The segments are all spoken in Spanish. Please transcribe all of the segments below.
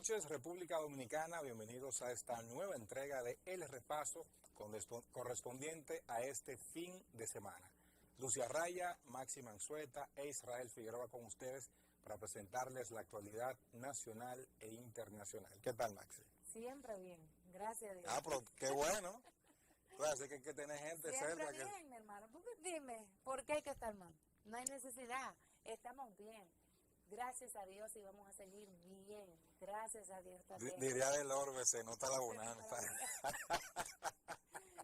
noches, República Dominicana. Bienvenidos a esta nueva entrega de El Repaso correspondiente a este fin de semana. Lucia Raya, Maxi Manzueta e Israel Figueroa con ustedes para presentarles la actualidad nacional e internacional. ¿Qué tal, Maxi? Siempre bien, gracias a Dios. Pero qué bueno. Claro, así que hay que tener gente Siempre cerca. bien, mi hermano. Dime, ¿por qué hay que estar mal? No hay necesidad, estamos bien. Gracias a Dios y vamos a seguir bien. Gracias a Dios también. Diría del orbe, se nota la bonanza.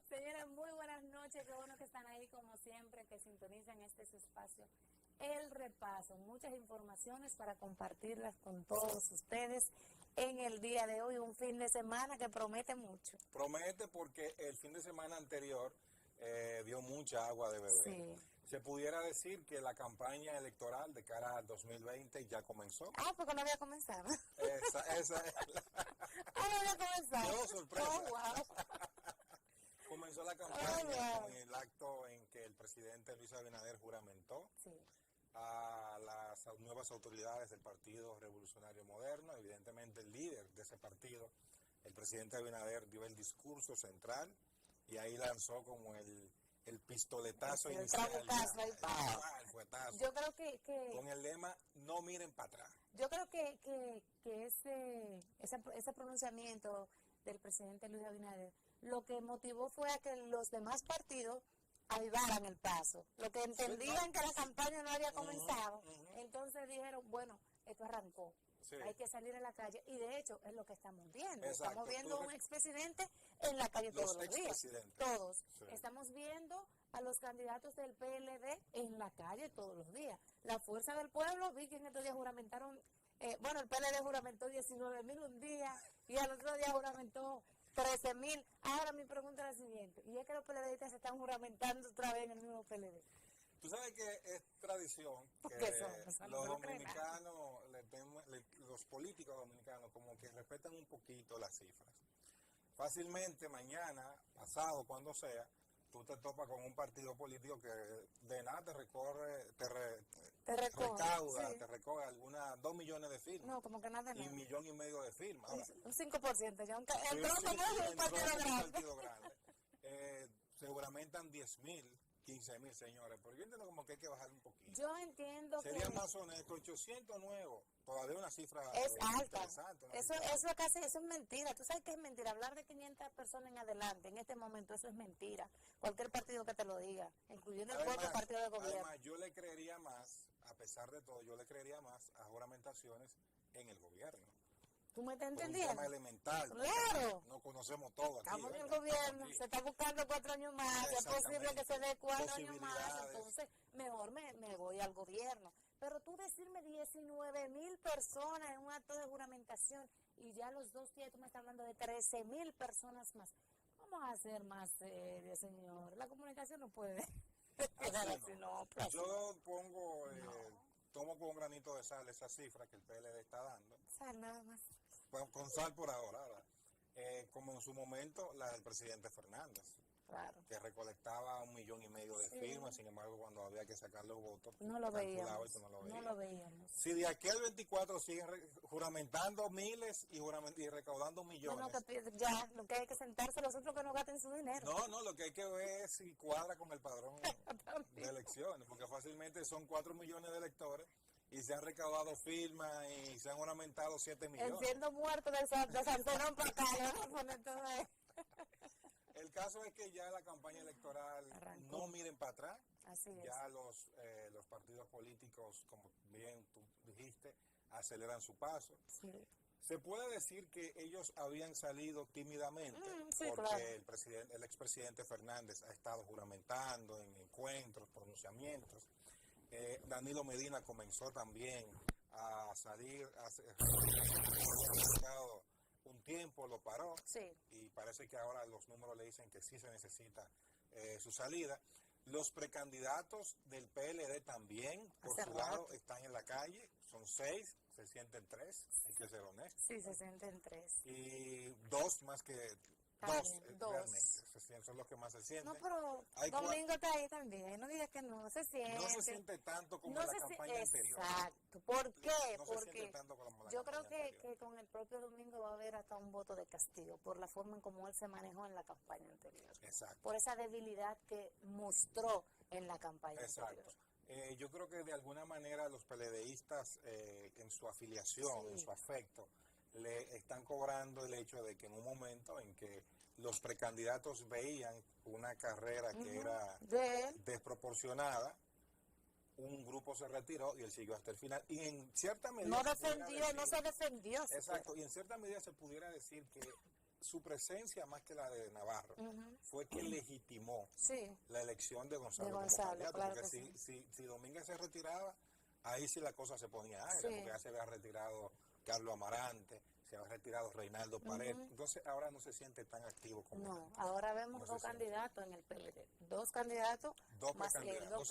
Señores, muy buenas noches. Qué bueno que están ahí como siempre, que sintonizan este su espacio. El Repaso. Muchas informaciones para compartirlas con todos ustedes en el día de hoy. Un fin de semana que promete mucho. Promete porque el fin de semana anterior dio mucha agua de beber. Sí. Se pudiera decir que la campaña electoral de cara al 2020 ya comenzó. Porque no había comenzado. Esa es la... No había comenzado. ¡Oh, sorpresa! Oh, wow. Comenzó la campaña wow. con el acto en que el presidente Luis Abinader juramentó Sí. a las nuevas autoridades del Partido Revolucionario Moderno. Evidentemente el líder de ese partido, el presidente Abinader, dio el discurso central y ahí lanzó como el pistoletazo inicial. El fuetazo. Yo creo que con el lema, no miren para atrás. Yo creo que ese pronunciamiento del presidente Luis Abinader, lo que motivó fue a que los demás partidos avivaran el paso. Lo que entendían que la campaña no había comenzado, entonces dijeron, bueno, esto arrancó. Sí. Hay que salir a la calle, y de hecho es lo que estamos viendo. Exacto. Estamos viendo un expresidente en la calle todos los días. Todos. Sí. Estamos viendo a los candidatos del PLD en la calle todos los días. La Fuerza del Pueblo, vi que en estos días juramentaron, el PLD juramentó 19,000 un día, y al otro día juramentó 13,000. Ahora mi pregunta es la siguiente, y es que los PLDistas se están juramentando otra vez en el mismo PLD. Tú sabes que es tradición que los dominicanos, los políticos dominicanos, como que respetan un poquito las cifras. Fácilmente mañana, pasado, cuando sea, tú te topas con un partido político que de nada te recorre, te recauda, sí. Te recoge 2 millones de firmas. No, como que nada. Y 1,5 millones de firmas. Ahora, un 5%, ya un partido grande. Seguramente 10,000. 15,000, señores, pero yo entiendo como que hay que bajar un poquito. Yo entiendo Sería más honesto, 800 nuevos, todavía una cifra es alta. Eso es mentira. Tú sabes que es mentira. Hablar de 500 personas en adelante, en este momento, eso es mentira. Cualquier partido que te lo diga, incluyendo el propio partido de gobierno. Además, yo le creería más, a pesar de todo, yo le creería más a juramentaciones en el gobierno. ¿Tú me estás entendiendo? Un tema elemental. Claro. No conocemos todo aquí. Estamos en el gobierno, se está buscando 4 años más, es posible que se dé 4 años más, entonces mejor me voy al gobierno. Pero tú decirme 19,000 personas en un acto de juramentación y ya los 2 días tú me estás hablando de 13,000 personas más. Vamos a ser más serios, señor. La comunicación no puede. Yo tomo con un granito de sal esa cifra que el PLD está dando. Sal nada más. Con sal por ahora. Como en su momento la del presidente Fernández. Claro. Que recolectaba 1,5 millones de firmas, sin embargo cuando había que sacar los votos, no lo veíamos. No lo veíamos. Si de aquí al 24 siguen juramentando miles y recaudando millones. Ya, lo que hay que sentarse los otros que no gasten su dinero. No, lo que hay que ver es si cuadra con el padrón de elecciones, porque fácilmente son 4 millones de electores y se han recaudado firmas y se han juramentado 7 millones. Siendo muerto de Sancerón para acá, El caso es que ya la campaña electoral arrancó. No miren para atrás. Así es. Ya los partidos políticos, como bien tú dijiste, aceleran su paso. Sí. Se puede decir que ellos habían salido tímidamente, sí, porque claro. el expresidente Fernández ha estado juramentando en encuentros, pronunciamientos. Danilo Medina comenzó también a salir, un tiempo lo paró, sí. Y parece que ahora los números le dicen que sí se necesita su salida. Los precandidatos del PLD también, por su lado, están en la calle, son 6, se sienten 3, hay que ser honestos. Sí, se sienten 3. Y 2 más que Dos, realmente. Son los que más se sienten. No, pero Domingo está ahí también. No digas que no se siente. No se siente tanto como en la campaña anterior. Exacto. ¿Por qué? No Porque se siente tanto como la yo creo campaña que con el propio Domingo va a haber hasta un voto de castigo por la forma en cómo él se manejó en la campaña anterior. Exacto. Por esa debilidad que mostró en la campaña anterior. Yo creo que de alguna manera los PLDistas en su afiliación, en su afecto, le están cobrando el hecho de que en un momento en que los precandidatos veían una carrera que era desproporcionada, un grupo se retiró y él siguió hasta el final. Y en cierta medida... No se defendió. Exacto, y en cierta medida se pudiera decir que su presencia, más que la de Navarro, fue que legitimó la elección de Gonzalo como candidato. Claro, porque si Domínguez se retiraba, ahí sí la cosa se ponía agra, porque ya se había retirado Carlos Amarante, se había retirado Reinaldo Pared. Entonces ahora no se siente tan activo como no, ahora vemos dos candidatos en el PLD. Dos candidatos, dos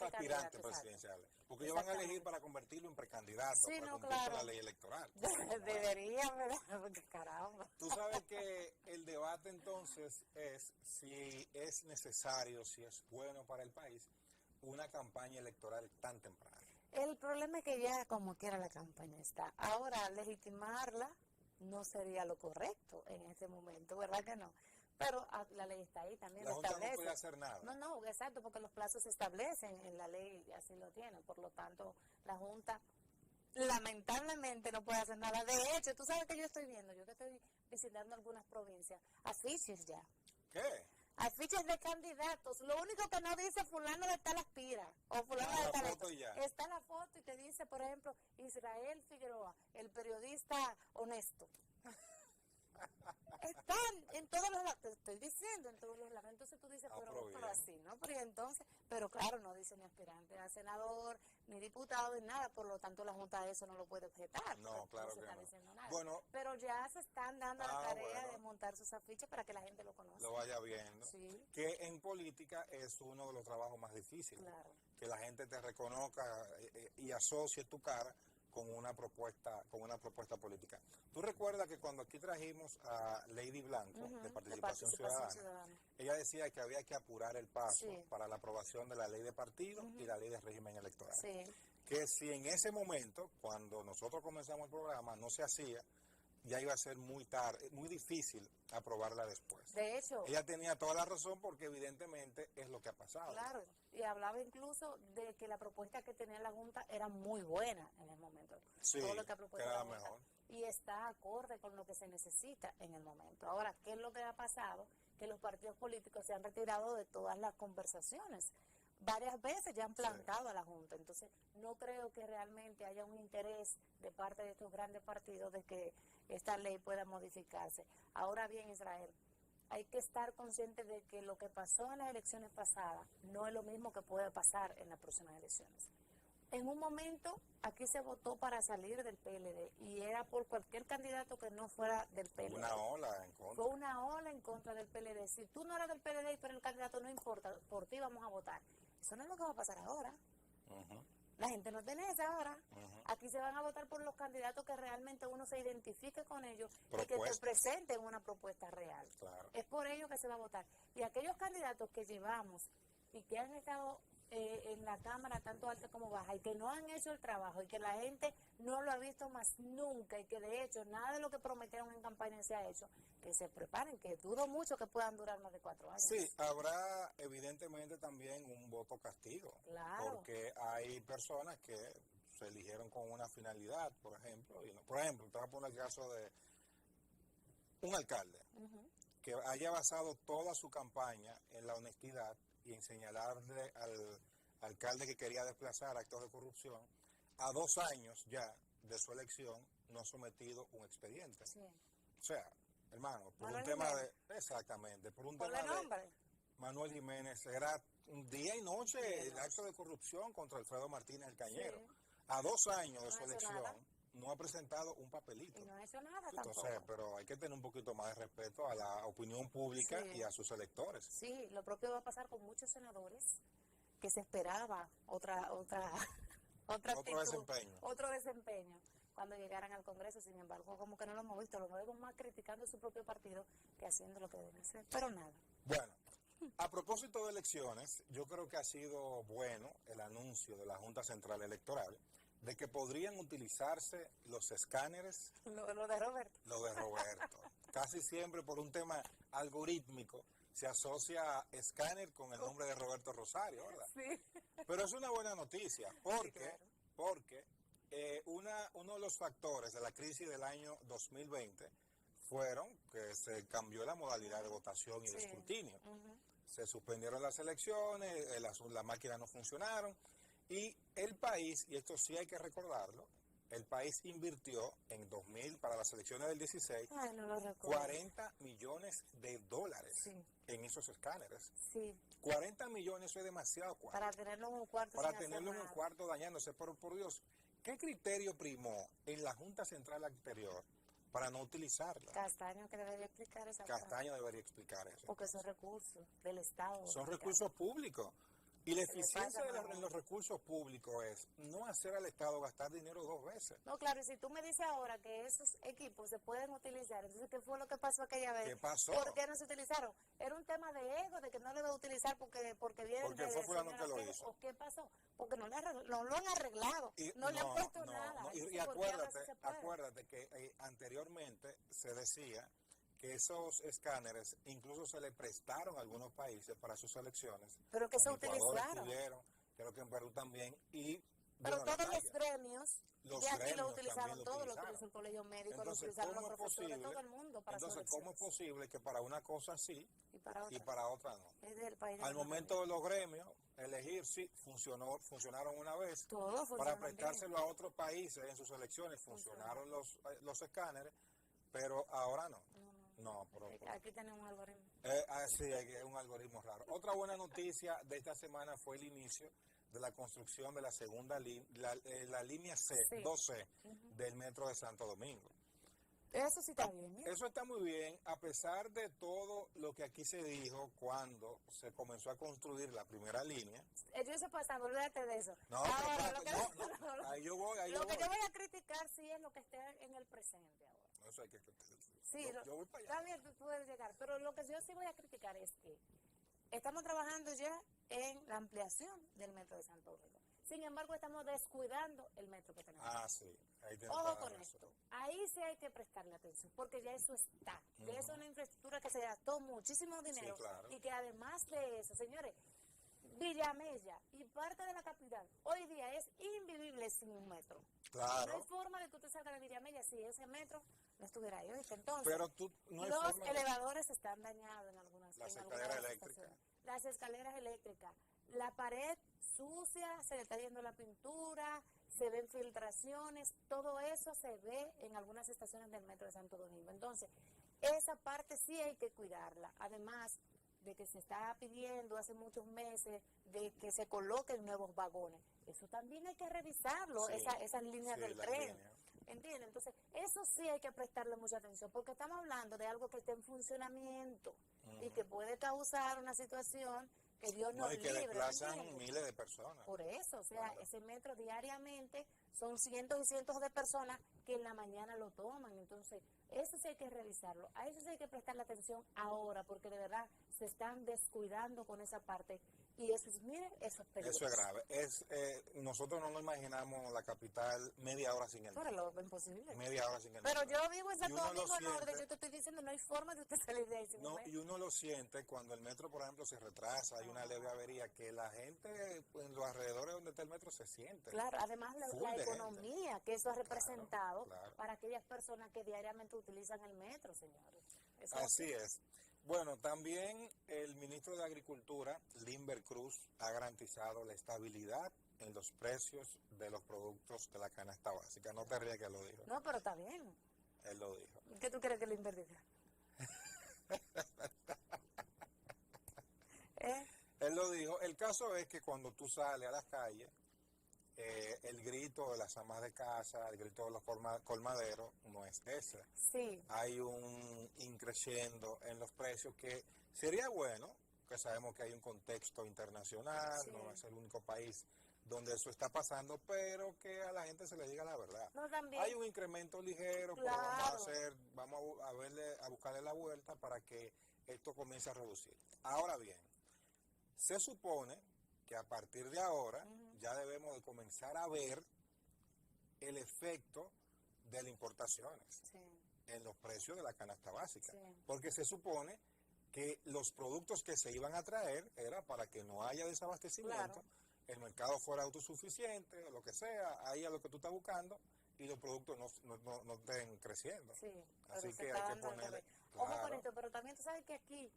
aspirantes presidenciales. Porque ellos van a elegir para convertirlo en precandidato, para cumplir con la ley electoral. Deberían, ¿verdad? Porque caramba. Tú sabes que el debate entonces es si es necesario, si es bueno para el país, una campaña electoral tan temprana. El problema es que ya como quiera la campaña está. Ahora, legitimarla no sería lo correcto en este momento, ¿verdad que no? Pero la ley está ahí, también la lo establece. No puede hacer nada. No, exacto, porque los plazos se establecen en la ley y así lo tienen. Por lo tanto, la Junta lamentablemente no puede hacer nada. De hecho, tú sabes que yo estoy viendo, yo que estoy visitando algunas provincias, afiches ya. ¿Qué? Afiches de candidatos. Lo único que no dice fulano de tal aspira o fulano de tal está la foto y te dice, por ejemplo, Israel Figueroa, el periodista honesto. Están en todos los lados, te estoy diciendo, en todos los lados. Entonces tú dices, pero así, ¿no? Pero claro, no dice ni aspirante a senador, ni diputado, ni nada, por lo tanto la Junta de eso no lo puede objetar. No, claro que no. Diciendo nada. Bueno, pero ya se están dando la tarea de montar sus afiches para que la gente lo conozca. Lo vaya viendo. Sí. Que en política es uno de los trabajos más difíciles. Claro. Que la gente te reconozca y asocie tu cara con una propuesta política. ¿Tú recuerdas que cuando aquí trajimos a Lady Blanco, de Participación Ciudadana, ella decía que había que apurar el paso para la aprobación de la ley de partidos y la ley de régimen electoral? Sí. Que si en ese momento, cuando nosotros comenzamos el programa, no se hacía, ya iba a ser muy tarde, muy difícil aprobarla después. De hecho, ella tenía toda la razón porque evidentemente es lo que ha pasado. Claro, y hablaba incluso de que la propuesta que tenía la Junta era muy buena en el momento. Sí, todo lo que ha propuesto era la Junta, mejor. Y está acorde con lo que se necesita en el momento. Ahora, ¿qué es lo que ha pasado? Que los partidos políticos se han retirado de todas las conversaciones. Varias veces ya han plantado a la Junta, entonces no creo que realmente haya un interés de parte de estos grandes partidos de que esta ley pueda modificarse. Ahora bien, Israel, hay que estar consciente de que lo que pasó en las elecciones pasadas no es lo mismo que puede pasar en las próximas elecciones. En un momento aquí se votó para salir del PLD y era por cualquier candidato que no fuera del PLD. Una ola en contra. Fue una ola en contra del PLD. Si tú no eras del PLD y tú eres el candidato, no importa, por ti vamos a votar. Eso no es lo que va a pasar ahora. La gente no tiene esa ahora. Aquí se van a votar por los candidatos que realmente uno se identifique con ellos y que te presenten una propuesta real. Claro. Es por ello que se va a votar. Y aquellos candidatos que llevamos y que han estado en la Cámara, tanto alta como baja, y que no han hecho el trabajo y que la gente no lo ha visto más nunca y que de hecho nada de lo que prometieron en campaña se ha hecho, que se preparen, que dudo mucho que puedan durar más de 4 años. Sí, habrá evidentemente también un voto castigo. Claro. Porque hay personas que se eligieron con una finalidad, por ejemplo. Por ejemplo, te voy a poner el caso de un alcalde que haya basado toda su campaña en la honestidad y en señalarle al alcalde que quería desplazar actos de corrupción, a 2 años ya de su elección no ha sometido un expediente. Sí. O sea, hermano, por Manuel un tema Jiménez. Exactamente, por un Ponle tema nombre. de Manuel Jiménez, era un día y noche el acto de corrupción contra Alfredo Martínez el Cañero. Sí. A 2 años de No su ha hecho elección nada. no ha presentado un papelito. Y no ha hecho nada Entonces, tampoco. pero hay que tener un poquito más de respeto a la opinión pública y a sus electores. Sí, lo propio va a pasar con muchos senadores que se esperaba otro desempeño. Otro desempeño. cuando llegaran al Congreso. Sin embargo, como que no lo hemos visto, lo vemos más criticando su propio partido que haciendo lo que debe hacer. Pero nada. Bueno, a propósito de elecciones, yo creo que ha sido bueno el anuncio de la Junta Central Electoral de que podrían utilizarse los escáneres. Lo de Roberto. Lo de Roberto. Casi siempre por un tema algorítmico se asocia escáner con el nombre de Roberto Rosario, ¿verdad? Sí. Pero es una buena noticia porque, Sí, claro. porque uno de los factores de la crisis del año 2020 fueron que se cambió la modalidad de votación y de escrutinio. Se suspendieron las elecciones, las máquinas no funcionaron y el país, y esto sí hay que recordarlo, el país invirtió en 2000 para las elecciones del 16 Ay, no lo recuerdo. 40 millones de dólares en esos escáneres. Sí. 40 millones, eso es demasiado. Para tenerlo en un cuarto. Para tenerlo en un cuarto dañándose. Pero por Dios, ¿qué criterio primó en la Junta Central anterior para no utilizarla? Castaño que debería explicar esa Castaño debería explicar eso. Porque son recursos del Estado. Son recursos públicos. Y la eficiencia de los recursos públicos es no hacer al Estado gastar dinero dos veces. No, claro, y si tú me dices ahora que esos equipos se pueden utilizar, entonces, ¿qué fue lo que pasó aquella vez? ¿Qué pasó? ¿Por qué no se utilizaron? ¿Era un tema de ego, de que no le iba a utilizar porque viene porque fue fulano que lo hizo? ¿O qué pasó? Porque no lo han arreglado, no le han puesto nada. No. Y acuérdate que anteriormente se decía que esos escáneres incluso se le prestaron a algunos países para sus elecciones. Pero que se utilizaron. Creo que en Perú también. Pero todos los gremios de aquí lo utilizaron, todo lo utilizó el Colegio Médico, lo utilizaron los profesores, todo el mundo para entonces, ¿cómo es posible que para una cosa sí y para otra no? Es del país Al momento de los gremios, elegir sí, funcionaron una vez. Para prestárselo a otros países en sus elecciones, funcionaron los escáneres, pero ahora no. No, aquí tenemos un algoritmo. Sí, es un algoritmo raro. Otra buena noticia de esta semana fue el inicio de la construcción de la segunda línea, la línea C, 2C, del metro de Santo Domingo. Eso sí está bien. Eso está muy bien, a pesar de todo lo que aquí se dijo cuando se comenzó a construir la primera línea. Yo estoy pasando, olvídate de eso. No, ahí yo voy. Lo que yo voy a criticar sí es lo que esté en el presente ahora. Eso hay que sí, yo voy para allá. Está bien, tú puedes llegar, pero lo que yo sí voy a criticar es que estamos trabajando ya en la ampliación del metro de Santo Domingo. Sin embargo, estamos descuidando el metro que tenemos. Sí. Ojo con esto. Ahí sí hay que prestarle atención, porque ya eso está. Ya es una infraestructura que se gastó muchísimo dinero. Sí, claro. Y que además de eso, señores, Villamella y parte de la capital hoy día es invivible sin un metro. Claro. No hay forma de que usted salga de Villamella si ese metro no estuviera ahí. ¿Oíste? Entonces, pero los elevadores están dañados en algunas Las escaleras eléctricas. Las escaleras eléctricas. La pared sucia, se le está yendo la pintura, se ven filtraciones, todo eso se ve en algunas estaciones del metro de Santo Domingo. Entonces, esa parte sí hay que cuidarla. Además de que se está pidiendo hace muchos meses de que se coloquen nuevos vagones. Eso también hay que revisarlo, esas líneas del tren. ¿Entiendes? Entonces, eso sí hay que prestarle mucha atención, porque estamos hablando de algo que está en funcionamiento y que puede causar una situación que Dios nos libre. Y que desplazan miles de personas. Por eso, o sea, ese metro diariamente son cientos y cientos de personas que en la mañana lo toman. Entonces, eso sí hay que revisarlo. A eso sí hay que prestarle atención ahora, porque de verdad se están descuidando con esa parte. Y eso es, miren, eso es peligroso. Eso es grave. Nosotros no nos imaginamos la capital media hora sin el metro. Pero lo imposible. Media hora sin el metro. Pero yo vivo en Santo Domingo Norte, yo te estoy diciendo, no hay forma de usted salir de ahí sin no, y uno lo siente cuando el metro, por ejemplo, se retrasa, hay una leve avería, que la gente en los alrededores donde está el metro se siente. Claro, además la economía que eso ha representado claro. para aquellas personas que diariamente utilizan el metro, señores. Así es. Bueno, también el ministro de Agricultura, Limber Cruz, ha garantizado la estabilidad en los precios de los productos de la canasta básica. No te rías que lo dijo. No, pero está bien. Él lo dijo. ¿Qué tú crees que Limber diga? Él lo dijo. El caso es que cuando tú sales a las calles, el grito de las amas de casa, el grito de los colmaderos, no es ese. Sí. Hay un increciendo en los precios que sería bueno, que sabemos que hay un contexto internacional, no es el único país donde eso está pasando, pero que a la gente se le diga la verdad. No, también. Hay un incremento ligero, claro. pero vamos a buscarle la vuelta para que esto comience a reducir. Ahora bien, se supone que a partir de ahora ya debemos de comenzar a ver el efecto de las importaciones en los precios de la canasta básica, porque se supone que los productos que se iban a traer era para que no haya desabastecimiento, el mercado fuera autosuficiente, o lo que sea, ahí a lo que tú estás buscando, y los productos no estén creciendo. Así que hay que ponerle... Ojo con esto, pero también tú sabes que aquí,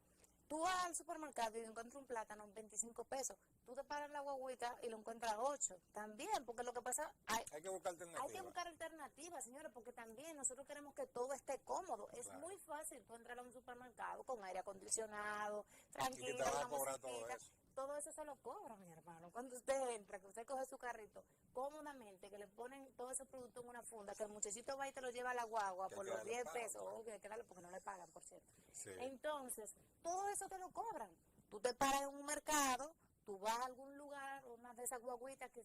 tú vas al supermercado y encuentras un plátano en 25 pesos, tú te paras en la guagüita y lo encuentras a 8, también, porque lo que pasa, hay que buscar alternativas. Hay que buscar alternativas, señores, porque también nosotros queremos que todo esté cómodo. Es muy fácil tú entrar a un supermercado con aire acondicionado, tranquilo, una musiquita. Todo eso se lo cobran, mi hermano. Cuando usted entra, que usted coge su carrito cómodamente, que le ponen todo ese producto en una funda, que el muchachito va y te lo lleva a la guagua por los 10 pesos, que darle porque no le pagan, por cierto. Entonces, todo eso te lo cobran. Tú te paras en un mercado, tú vas a algún lugar, una de esas guaguitas que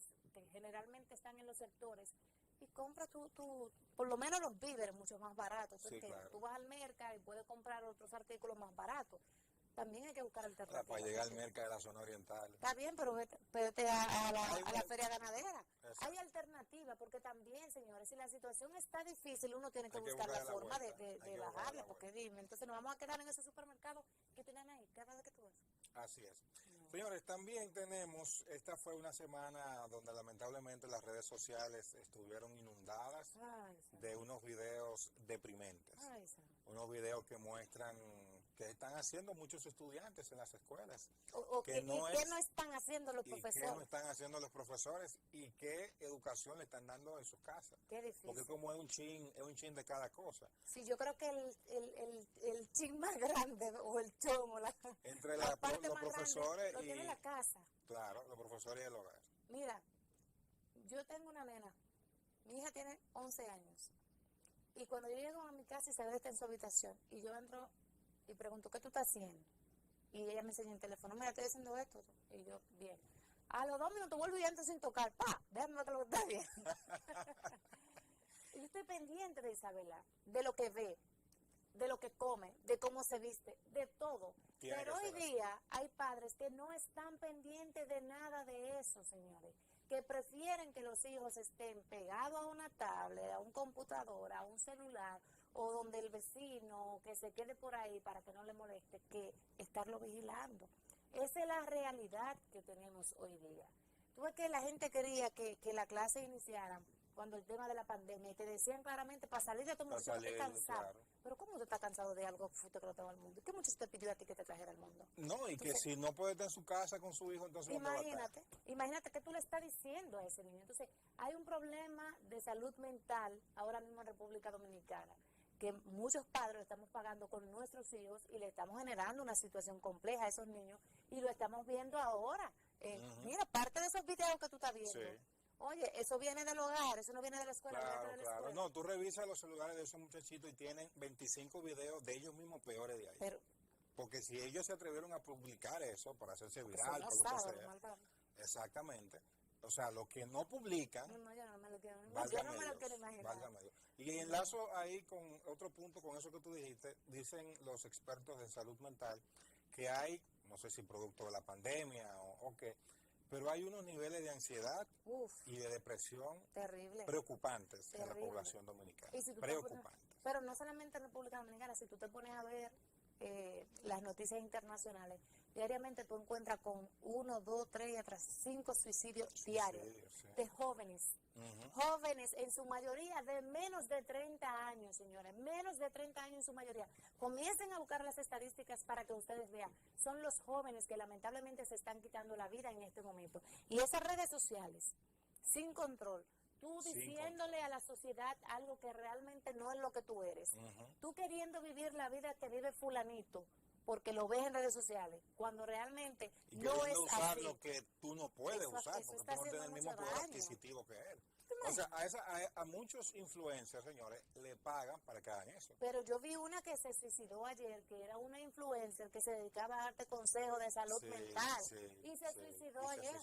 generalmente están en los sectores, y compras por lo menos los víveres mucho más baratos. Claro. Tú vas al mercado y puedes comprar otros artículos más baratos. También hay que buscar alternativas. Para llegar al mercado de la zona oriental. Está bien, pero vete a la feria ganadera. Exacto. Hay alternativas, porque también, señores, si la situación está difícil, uno tiene que buscar la forma de bajarla, porque dime, entonces nos vamos a quedar en ese supermercado que tienen ahí, cada vez que tú vas. Así es. Señores, también esta fue una semana donde lamentablemente las redes sociales estuvieron inundadas de unos videos deprimentes. Unos videos que muestran que están haciendo muchos estudiantes en las escuelas. ¿Qué no están haciendo los profesores? ¿Qué no están haciendo los profesores? ¿Y qué educación le están dando en sus casas? Qué difícil. Porque como es un chin de cada cosa. Sí, yo creo que el chin más grande, o el chomo, entre los profesores lo tiene la casa. Claro, los profesores y el hogar. Mira, yo tengo una nena, mi hija tiene 11 años, y cuando yo llego a mi casa y se ve está en su habitación, y yo entro y pregunto, ¿qué tú estás haciendo? Y ella me enseña el teléfono, mira, estoy haciendo esto. Y yo, bien. A los 2 minutos vuelvo y entro sin tocar. ¡Pah! Déjame que lo está bien. Y yo estoy pendiente de Isabela, de lo que ve, de lo que come, de cómo se viste, de todo. Pero hoy día hay padres que no están pendientes de nada de eso, señores. Que prefieren que los hijos estén pegados a una tablet, a un computador, a un celular, o donde el vecino que se quede por ahí para que no le moleste, que estarlo vigilando. Esa es la realidad que tenemos hoy día. Tú ves que la gente quería que la clase iniciara cuando el tema de la pandemia, y te decían claramente, para salir de tu mundo, estoy cansado. Claro. Pero ¿cómo tú estás cansado de algo que te al mundo? ¿Qué mucho te pidió a ti que te trajera al mundo? No, y entonces, que si no puede estar en su casa con su hijo, entonces imagínate que tú le estás diciendo a ese niño. Entonces, hay un problema de salud mental ahora mismo en República Dominicana, que muchos padres lo estamos pagando con nuestros hijos y le estamos generando una situación compleja a esos niños, y lo estamos viendo ahora. Mira, parte de esos videos que tú estás viendo. Sí. Oye, eso viene del hogar, eso no viene de la escuela. Claro. No, tú revisas los celulares de esos muchachitos y tienen 25 videos de ellos mismos peores de ahí. Porque si ellos se atrevieron a publicar eso para hacerse viral, por lo que sea. Exactamente. O sea, lo que no publican. No, yo no me lo quiero imaginar. Y enlazo ahí con otro punto, con eso que tú dijiste. Dicen los expertos de salud mental que hay, no sé si producto de la pandemia o qué, pero hay unos niveles de ansiedad y de depresión preocupantes en la población dominicana. Preocupantes. Pero no solamente en República Dominicana, si tú te pones a ver las noticias internacionales, diariamente tú encuentras con 1, 2, 3 y hasta 5 suicidios diarios de jóvenes. Jóvenes, en su mayoría de menos de 30 años, señores, menos de 30 años en su mayoría. Comiencen a buscar las estadísticas para que ustedes vean. Son los jóvenes que lamentablemente se están quitando la vida en este momento. Y esas redes sociales, sin control, tú diciéndole a la sociedad algo que realmente no es lo que tú eres. Tú queriendo vivir la vida que vive fulanito, porque lo ves en redes sociales, cuando realmente no es usar así. Lo que tú no puedes usar, porque tú no tienes el mismo poder adquisitivo que él. O sea, a muchos influencers, señores, le pagan para que hagan eso. Pero yo vi una que se suicidó ayer, que era una influencer que se dedicaba a darte consejos de salud mental. Y se suicidó ayer.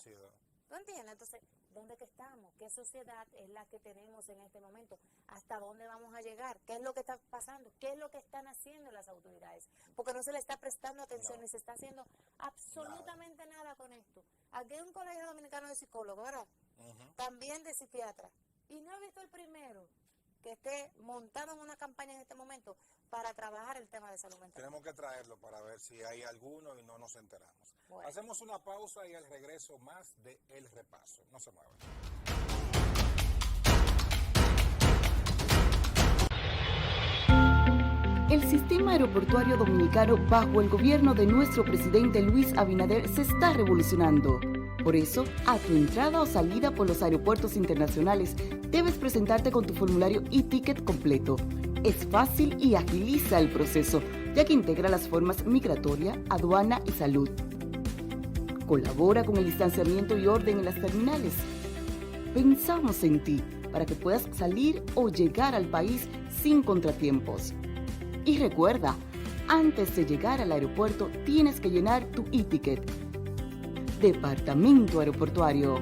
¿Tú entiendes? Entonces, ¿dónde que estamos? ¿Qué sociedad es la que tenemos en este momento? ¿Hasta dónde vamos a llegar? ¿Qué es lo que está pasando? ¿Qué es lo que están haciendo las autoridades? Porque no se le está prestando atención ni se está haciendo absolutamente nada con esto. Aquí hay un colegio dominicano de psicólogos, ¿verdad? También de psiquiatras. Y no he visto el primero que esté montado en una campaña en este momento para trabajar el tema de salud mental. Tenemos que traerlo para ver si hay alguno y no nos enteramos. Bueno. Hacemos una pausa y al regreso más de El Repaso. No se muevan. El sistema aeroportuario dominicano bajo el gobierno de nuestro presidente Luis Abinader se está revolucionando. Por eso, a tu entrada o salida por los aeropuertos internacionales, debes presentarte con tu formulario e-ticket completo. Es fácil y agiliza el proceso, ya que integra las formas migratoria, aduana y salud. Colabora con el distanciamiento y orden en las terminales. Pensamos en ti para que puedas salir o llegar al país sin contratiempos. Y recuerda, antes de llegar al aeropuerto tienes que llenar tu e-ticket. Departamento Aeroportuario.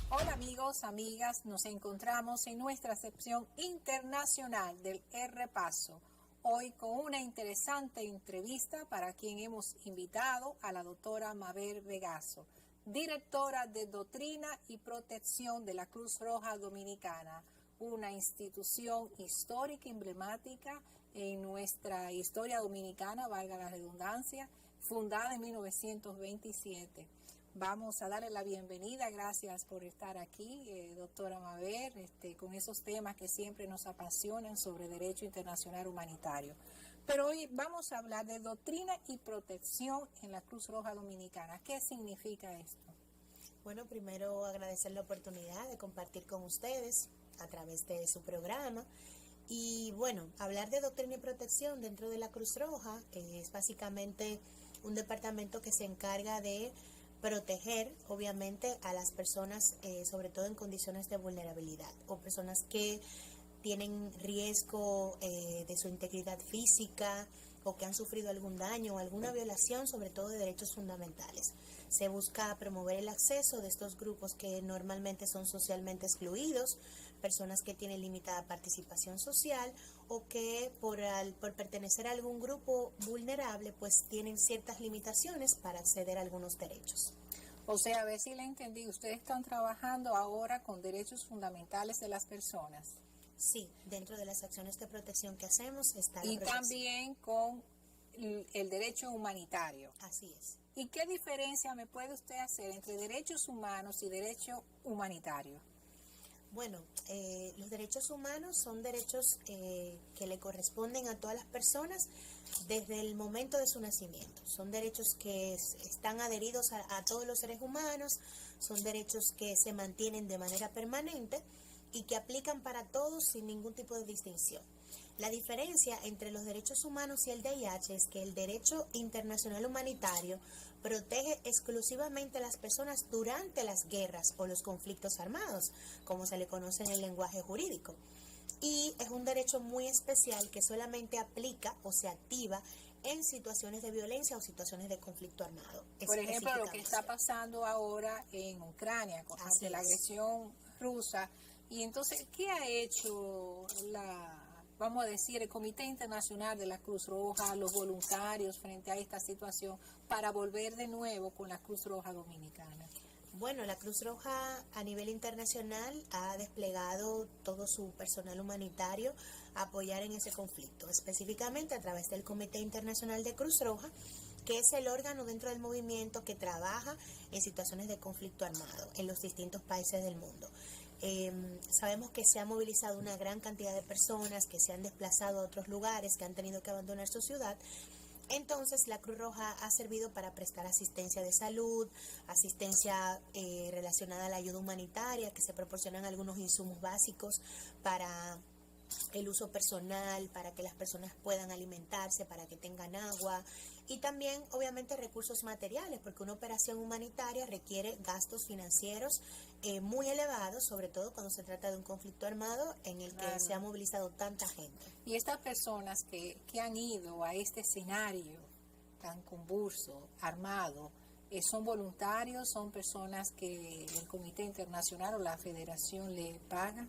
Hola amigos, amigas, nos encontramos en nuestra sección internacional del Repaso. Hoy con una interesante entrevista para quien hemos invitado a la doctora Mabel Vegaso, directora de Doctrina y Protección de la Cruz Roja Dominicana, una institución histórica emblemática en nuestra historia dominicana, valga la redundancia, fundada en 1927. Vamos a darle la bienvenida, gracias por estar aquí, doctora Mabel, con esos temas que siempre nos apasionan sobre derecho internacional humanitario. Pero hoy vamos a hablar de doctrina y protección en la Cruz Roja Dominicana. ¿Qué significa esto? Bueno, primero agradecer la oportunidad de compartir con ustedes a través de su programa. Y bueno, hablar de doctrina y protección dentro de la Cruz Roja es básicamente un departamento que se encarga de proteger, obviamente, a las personas, sobre todo en condiciones de vulnerabilidad, o personas que tienen riesgo de su integridad física o que han sufrido algún daño o alguna violación, sobre todo de derechos fundamentales. Se busca promover el acceso de estos grupos que normalmente son socialmente excluidos, personas que tienen limitada participación social o que por pertenecer a algún grupo vulnerable pues tienen ciertas limitaciones para acceder a algunos derechos. O sea, a ver si le entendí, ustedes están trabajando ahora con derechos fundamentales de las personas. Sí, dentro de las acciones de protección que hacemos está la y protección. También con el derecho humanitario. Así es. ¿Y qué diferencia me puede usted hacer entre derechos humanos y derecho humanitario? Bueno, los derechos humanos son derechos que le corresponden a todas las personas desde el momento de su nacimiento. Son derechos que están adheridos a todos los seres humanos, son derechos que se mantienen de manera permanente y que aplican para todos sin ningún tipo de distinción. La diferencia entre los derechos humanos y el DIH es que el derecho internacional humanitario protege exclusivamente a las personas durante las guerras o los conflictos armados, como se le conoce en el lenguaje jurídico. Y es un derecho muy especial que solamente aplica o se activa en situaciones de violencia o situaciones de conflicto armado. Por ejemplo, lo que está pasando ahora en Ucrania, ante la agresión rusa. Y entonces, ¿qué ha hecho vamos a decir, el Comité Internacional de la Cruz Roja, los voluntarios frente a esta situación para volver de nuevo con la Cruz Roja Dominicana? Bueno, la Cruz Roja a nivel internacional ha desplegado todo su personal humanitario a apoyar en ese conflicto, específicamente a través del Comité Internacional de Cruz Roja, que es el órgano dentro del movimiento que trabaja en situaciones de conflicto armado en los distintos países del mundo. Sabemos que se ha movilizado una gran cantidad de personas que se han desplazado a otros lugares, que han tenido que abandonar su ciudad. Entonces la Cruz Roja ha servido para prestar asistencia de salud, asistencia relacionada a la ayuda humanitaria, que se proporcionan algunos insumos básicos para el uso personal, para que las personas puedan alimentarse, para que tengan agua, y también obviamente recursos materiales, porque una operación humanitaria requiere gastos financieros muy elevados, sobre todo cuando se trata de un conflicto armado en el que se ha movilizado tanta gente. Y estas personas que han ido a este escenario tan convulso, armado, ¿son voluntarios? ¿Son personas que el Comité Internacional o la Federación le paga?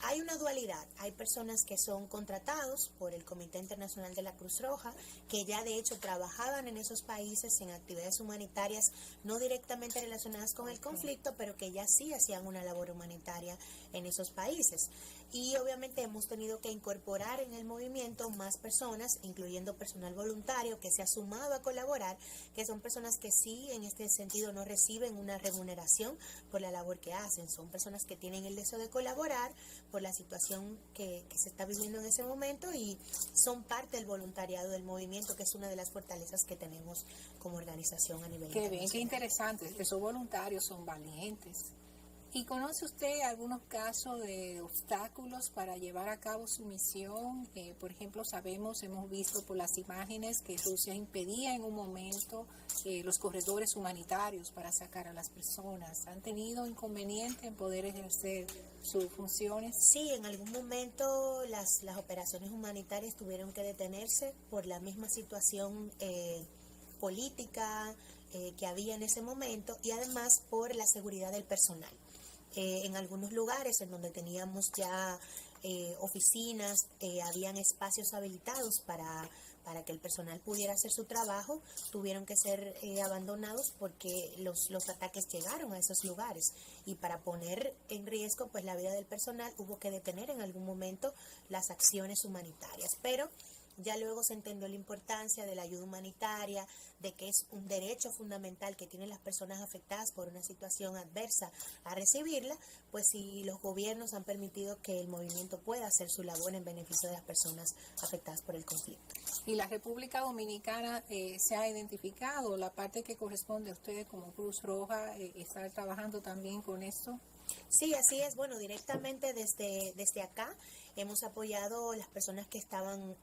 Hay una dualidad, hay personas que son contratados por el Comité Internacional de la Cruz Roja, que ya de hecho trabajaban en esos países en actividades humanitarias no directamente relacionadas con el conflicto, pero que ya sí hacían una labor humanitaria en esos países. Y obviamente hemos tenido que incorporar en el movimiento más personas, incluyendo personal voluntario que se ha sumado a colaborar, que son personas que sí en este sentido no reciben una remuneración por la labor que hacen, son personas que tienen el deseo de colaborar por la situación que se está viviendo en ese momento y son parte del voluntariado del movimiento, que es una de las fortalezas que tenemos como organización a nivel internacional. Qué bien, qué interesante, esos voluntarios son valientes. ¿Y conoce usted algunos casos de obstáculos para llevar a cabo su misión? Por ejemplo, hemos visto por las imágenes que Rusia impedía en un momento los corredores humanitarios para sacar a las personas. ¿Han tenido inconveniente en poder ejercer sus funciones? Sí, en algún momento las operaciones humanitarias tuvieron que detenerse por la misma situación política que había en ese momento y además por la seguridad del personal. En algunos lugares en donde teníamos ya oficinas, habían espacios habilitados para que el personal pudiera hacer su trabajo, tuvieron que ser abandonados porque los ataques llegaron a esos lugares y para poner en riesgo pues la vida del personal hubo que detener en algún momento las acciones humanitarias, pero ya luego se entendió la importancia de la ayuda humanitaria, de que es un derecho fundamental que tienen las personas afectadas por una situación adversa a recibirla, pues si los gobiernos han permitido que el movimiento pueda hacer su labor en beneficio de las personas afectadas por el conflicto. Y la República Dominicana se ha identificado, la parte que corresponde a ustedes como Cruz Roja, ¿está trabajando también con esto? Sí, así es. Bueno, directamente desde acá hemos apoyado a las personas que estaban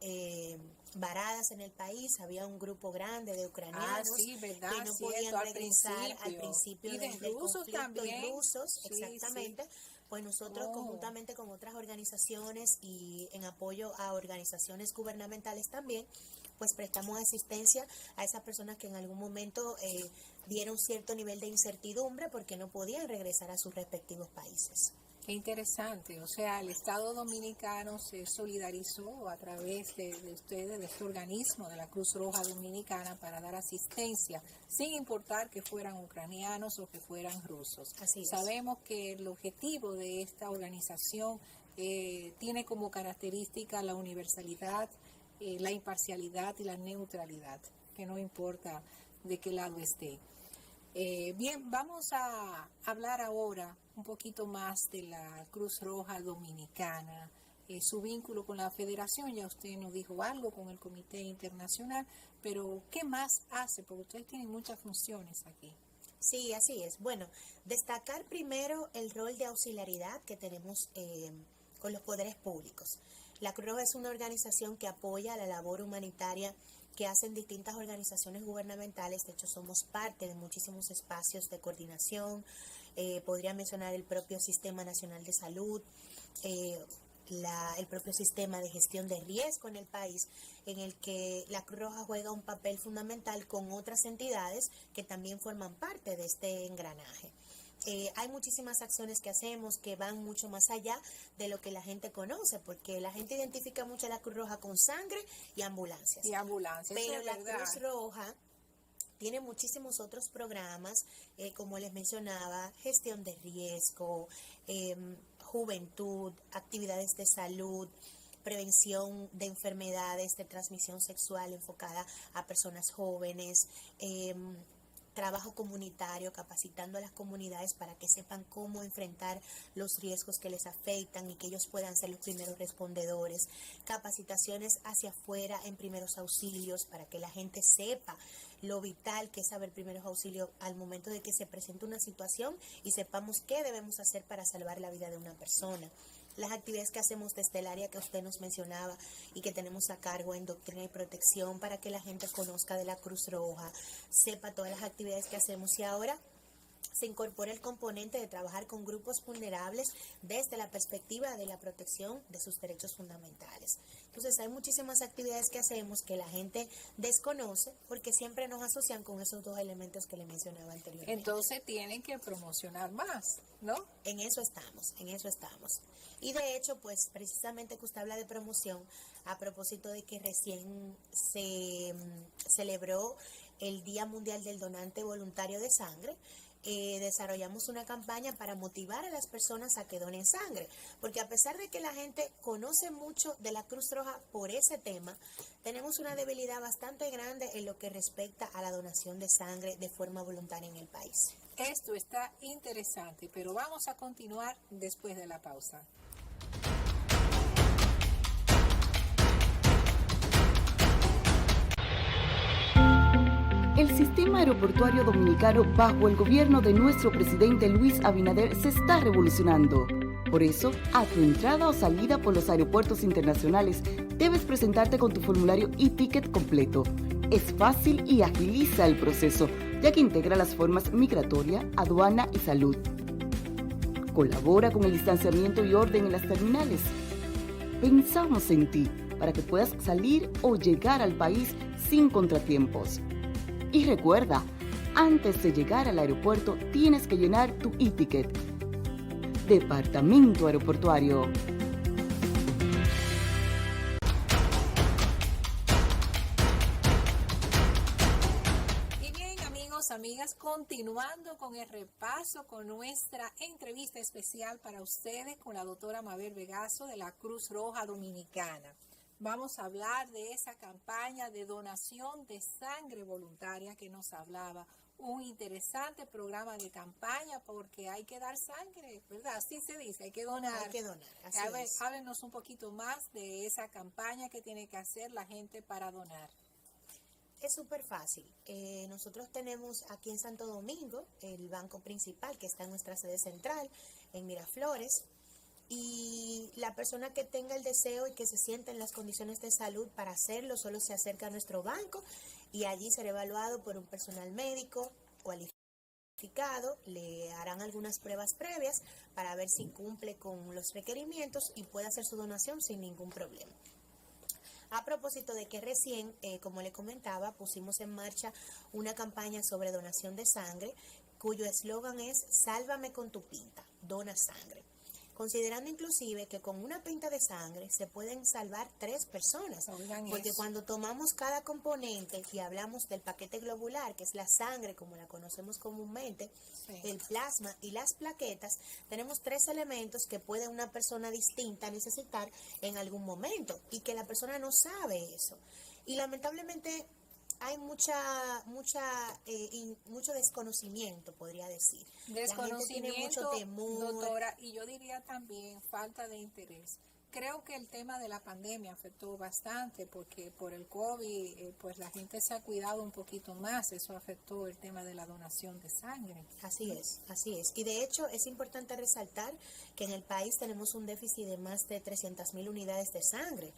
varadas en el país. Había un grupo grande de ucranianos que no podían regresar al principio y del rusos conflicto, también. Y rusos, sí, exactamente. Sí. Pues nosotros conjuntamente con otras organizaciones y en apoyo a organizaciones gubernamentales también, pues prestamos asistencia a esas personas que en algún momento dieron cierto nivel de incertidumbre porque no podían regresar a sus respectivos países. Qué interesante, o sea, el Estado Dominicano se solidarizó a través de ustedes, de este organismo de la Cruz Roja Dominicana para dar asistencia, sin importar que fueran ucranianos o que fueran rusos. Así es. Sabemos que el objetivo de esta organización tiene como característica la universalidad, la imparcialidad y la neutralidad, que no importa de qué lado esté. Bien, vamos a hablar ahora un poquito más de la Cruz Roja Dominicana, su vínculo con la Federación. Ya usted nos dijo algo con el Comité Internacional, pero ¿qué más hace? Porque ustedes tienen muchas funciones aquí. Sí, así es. Bueno, destacar primero el rol de auxiliaridad que tenemos con los poderes públicos. La Cruz Roja es una organización que apoya la labor humanitaria que hacen distintas organizaciones gubernamentales. De hecho, somos parte de muchísimos espacios de coordinación. Podría mencionar el propio Sistema Nacional de Salud, el propio sistema de gestión de riesgo en el país, en el que la Cruz Roja juega un papel fundamental con otras entidades que también forman parte de este engranaje. Hay muchísimas acciones que hacemos que van mucho más allá de lo que la gente conoce, porque la gente identifica mucho a la Cruz Roja con sangre y ambulancias. Pero la Cruz Roja tiene muchísimos otros programas, como les mencionaba, gestión de riesgo, juventud, actividades de salud, prevención de enfermedades de transmisión sexual enfocada a personas jóvenes, trabajo comunitario, capacitando a las comunidades para que sepan cómo enfrentar los riesgos que les afectan y que ellos puedan ser los primeros respondedores, capacitaciones hacia afuera en primeros auxilios para que la gente sepa lo vital que es saber primeros auxilios al momento de que se presente una situación y sepamos qué debemos hacer para salvar la vida de una persona. las actividades que hacemos desde el área que usted nos mencionaba y que tenemos a cargo en Doctrina y Protección para que la gente conozca de la Cruz Roja, sepa todas las actividades que hacemos, y ahora se incorpora el componente de trabajar con grupos vulnerables desde la perspectiva de la protección de sus derechos fundamentales. Entonces hay muchísimas actividades que hacemos que la gente desconoce porque siempre nos asocian con esos dos elementos que le mencionaba anteriormente. Entonces tienen que promocionar más, ¿no? En eso estamos, en eso estamos. Y de hecho, pues precisamente que usted habla de promoción, a propósito de que recién se celebró el Día Mundial del Donante Voluntario de Sangre, desarrollamos una campaña para motivar a las personas a que donen sangre, porque a pesar de que la gente conoce mucho de la Cruz Roja por ese tema, tenemos una debilidad bastante grande en lo que respecta a la donación de sangre de forma voluntaria en el país. Esto está interesante, pero vamos a continuar después de la pausa. El sistema aeroportuario dominicano bajo el gobierno de nuestro presidente Luis Abinader se está revolucionando. Por eso, a tu entrada o salida por los aeropuertos internacionales, debes presentarte con tu formulario e-ticket completo. Es fácil y agiliza el proceso, ya que integra las formas migratoria, aduana y salud. Colabora con el distanciamiento y orden en las terminales. Pensamos en ti para que puedas salir o llegar al país sin contratiempos. Y recuerda, antes de llegar al aeropuerto tienes que llenar tu e-ticket. Departamento Aeroportuario. Y bien, amigos, amigas, continuando con el repaso con nuestra entrevista especial para ustedes con la doctora Mabel Vegaso de la Cruz Roja Dominicana. Vamos a hablar de esa campaña de donación de sangre voluntaria que nos hablaba. Un interesante programa de campaña porque hay que dar sangre, ¿verdad? Así se dice, hay que donar. Hay que donar, así es. Háblenos un poquito más de esa campaña que tiene que hacer la gente para donar. Es súper fácil. Nosotros tenemos aquí en Santo Domingo el banco principal que está en nuestra sede central, en Miraflores. Y la persona que tenga el deseo y que se sienta en las condiciones de salud para hacerlo, solo se acerca a nuestro banco y allí será evaluado por un personal médico cualificado. Le harán algunas pruebas previas para ver si cumple con los requerimientos y puede hacer su donación sin ningún problema. A propósito de que recién, como le comentaba, pusimos en marcha una campaña sobre donación de sangre, cuyo eslogan es "Sálvame con tu pinta, dona sangre", considerando inclusive que con una pinta de sangre se pueden salvar 3 personas, porque cuando tomamos cada componente y hablamos del paquete globular, que es la sangre como la conocemos comúnmente, sí, el plasma y las plaquetas, tenemos 3 elementos que puede una persona distinta necesitar en algún momento y que la persona no sabe eso. Y lamentablemente hay mucho desconocimiento, podría decir. Desconocimiento, tiene mucho temor. Doctora, y yo diría también falta de interés. Creo que el tema de la pandemia afectó bastante porque por el COVID, pues la gente se ha cuidado un poquito más. Eso afectó el tema de la donación de sangre. Así es, así es. Y de hecho es importante resaltar que en el país tenemos un déficit de más de 300,000 unidades de sangre,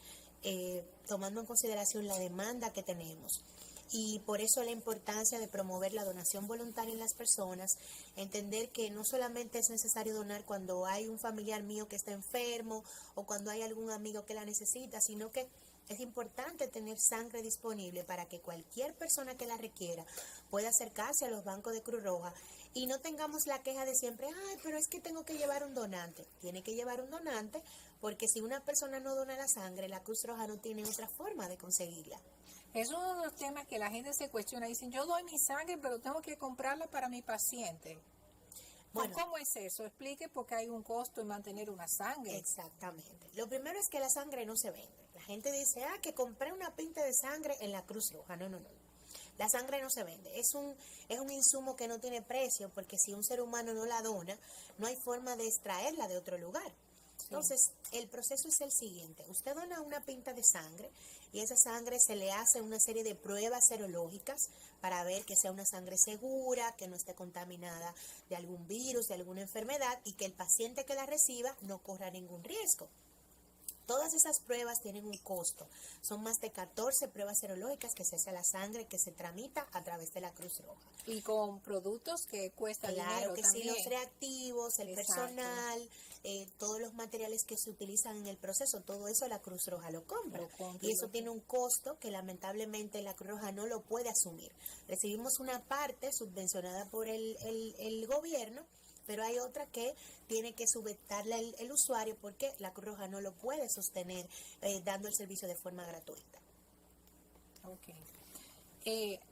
tomando en consideración la demanda que tenemos. Y por eso la importancia de promover la donación voluntaria en las personas, entender que no solamente es necesario donar cuando hay un familiar mío que está enfermo o cuando hay algún amigo que la necesita, sino que es importante tener sangre disponible para que cualquier persona que la requiera pueda acercarse a los bancos de Cruz Roja y no tengamos la queja de siempre, ay, pero es que tengo que llevar un donante. Tiene que llevar un donante porque si una persona no dona la sangre, la Cruz Roja no tiene otra forma de conseguirla. Es uno de los temas que la gente se cuestiona. Dicen, yo doy mi sangre, pero tengo que comprarla para mi paciente. Bueno, ¿cómo es eso? Explique, porque hay un costo en mantener una sangre. Exactamente. Lo primero es que la sangre no se vende. La gente dice, que compré una pinta de sangre en la Cruz Roja. No. La sangre no se vende. Es un insumo que no tiene precio, porque si un ser humano no la dona, no hay forma de extraerla de otro lugar. Entonces, el proceso es el siguiente. Usted dona una pinta de sangre y esa sangre se le hace una serie de pruebas serológicas para ver que sea una sangre segura, que no esté contaminada de algún virus, de alguna enfermedad y que el paciente que la reciba no corra ningún riesgo. Todas esas pruebas tienen un costo. Son más de 14 pruebas serológicas que se hace a la sangre que se tramita a través de la Cruz Roja. Y con productos que cuestan dinero Claro que también. sí, los reactivos, el Exacto. personal, todos los materiales que se utilizan en el proceso, todo eso la Cruz Roja lo compra. Y eso tiene un costo que lamentablemente la Cruz Roja no lo puede asumir. Recibimos una parte subvencionada por el gobierno, pero hay otra que tiene que subventarle el usuario porque la Cruz Roja no lo puede sostener dando el servicio de forma gratuita. Ok.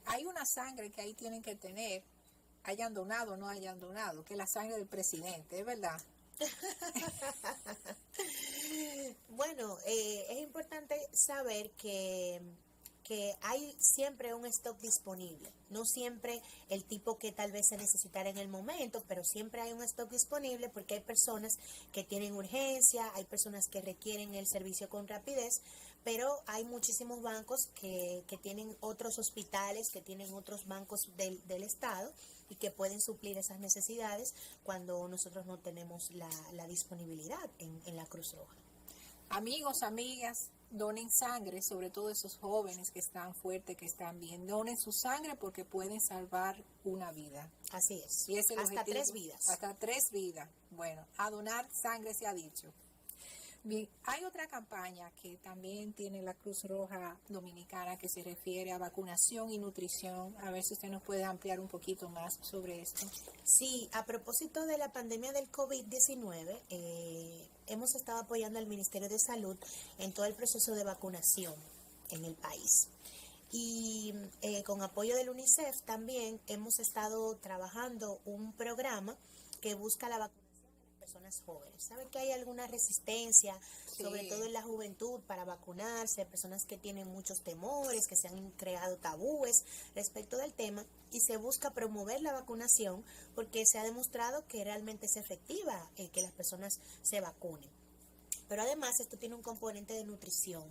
Hay una sangre que ahí tienen que tener, hayan donado o no hayan donado, que es la sangre del presidente, ¿es verdad? Bueno, es importante saber que hay siempre un stock disponible, no siempre el tipo que tal vez se necesitara en el momento, pero siempre hay un stock disponible porque hay personas que tienen urgencia, hay personas que requieren el servicio con rapidez, pero hay muchísimos bancos que tienen otros hospitales, que tienen otros bancos del Estado y que pueden suplir esas necesidades cuando nosotros no tenemos la disponibilidad en la Cruz Roja. Amigos, amigas, donen sangre, sobre todo esos jóvenes que están fuertes, que están bien. Donen su sangre porque pueden salvar una vida. Así es. Y es el hasta objetivo. 3 vidas. Hasta 3 vidas. Bueno, a donar sangre se ha dicho. Bien, hay otra campaña que también tiene la Cruz Roja Dominicana que se refiere a vacunación y nutrición. A ver si usted nos puede ampliar un poquito más sobre esto. Sí, a propósito de la pandemia del COVID-19, hemos estado apoyando al Ministerio de Salud en todo el proceso de vacunación en el país. Y con apoyo del UNICEF también hemos estado trabajando un programa que busca la vacunación personas jóvenes. Sabe que hay alguna resistencia, sobre todo en la juventud, para vacunarse, personas que tienen muchos temores, que se han creado tabúes respecto del tema, y se busca promover la vacunación porque se ha demostrado que realmente es efectiva que las personas se vacunen. Pero además esto tiene un componente de nutrición.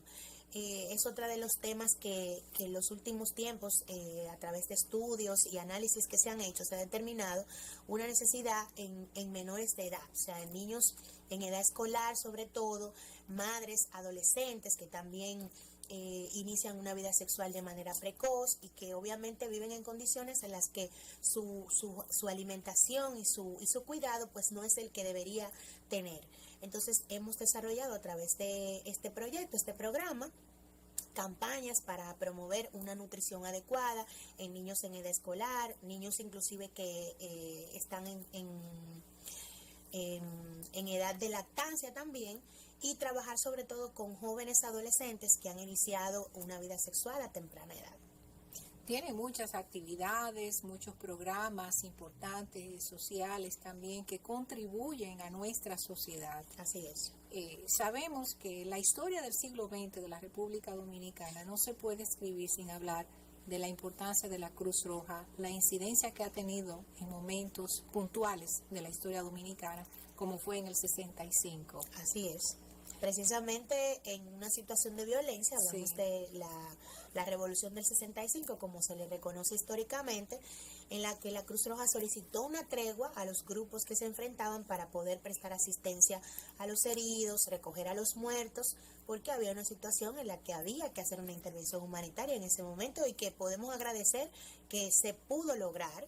Es otro de los temas que en los últimos tiempos, a través de estudios y análisis que se han hecho, se ha determinado una necesidad en menores de edad, o sea, en niños en edad escolar, sobre todo, madres, adolescentes que también inician una vida sexual de manera precoz y que obviamente viven en condiciones en las que su alimentación y su cuidado pues no es el que debería tener. Entonces hemos desarrollado a través de este proyecto, este programa, campañas para promover una nutrición adecuada en niños en edad escolar, niños inclusive que están en edad de lactancia también, y trabajar sobre todo con jóvenes adolescentes que han iniciado una vida sexual a temprana edad. Tiene muchas actividades, muchos programas importantes, sociales también, que contribuyen a nuestra sociedad. Así es. Sabemos que la historia del siglo XX de la República Dominicana no se puede escribir sin hablar de la importancia de la Cruz Roja, la incidencia que ha tenido en momentos puntuales de la historia dominicana, como fue en el 65. Así es. Precisamente en una situación de violencia, hablamos de la revolución del 65, como se le reconoce históricamente, en la que la Cruz Roja solicitó una tregua a los grupos que se enfrentaban para poder prestar asistencia a los heridos, recoger a los muertos, porque había una situación en la que había que hacer una intervención humanitaria en ese momento y que podemos agradecer que se pudo lograr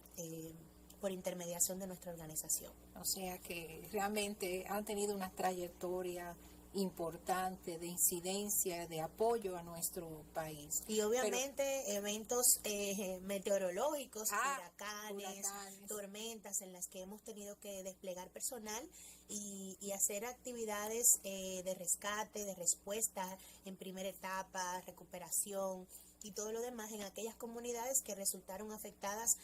por intermediación de nuestra organización. O sea que realmente han tenido una trayectoria importante de incidencia, de apoyo a nuestro país. Y obviamente eventos meteorológicos, huracanes, tormentas en las que hemos tenido que desplegar personal y hacer actividades de rescate, de respuesta en primera etapa, recuperación y todo lo demás en aquellas comunidades que resultaron afectadas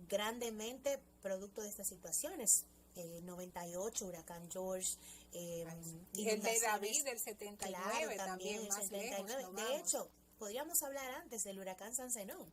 grandemente producto de estas situaciones. 98, huracán George, y el de David del 79, claro, también más 79. lejos. De hecho, podríamos hablar antes del huracán San Zenón.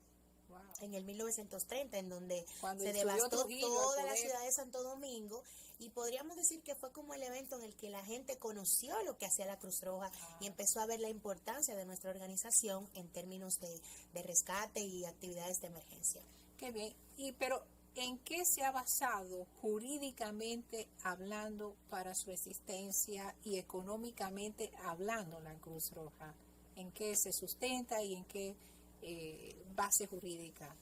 Wow. En el 1930, en donde Cuando se subió devastó Trujillo toda al la poder. ciudad de Santo Domingo, y podríamos decir que fue como el evento en el que la gente conoció lo que hacía la Cruz Roja y empezó a ver la importancia de nuestra organización en términos de rescate y actividades de emergencia. Qué bien. Pero ¿en qué se ha basado jurídicamente hablando para su existencia y económicamente hablando la Cruz Roja? ¿En qué se sustenta y en qué base jurídica?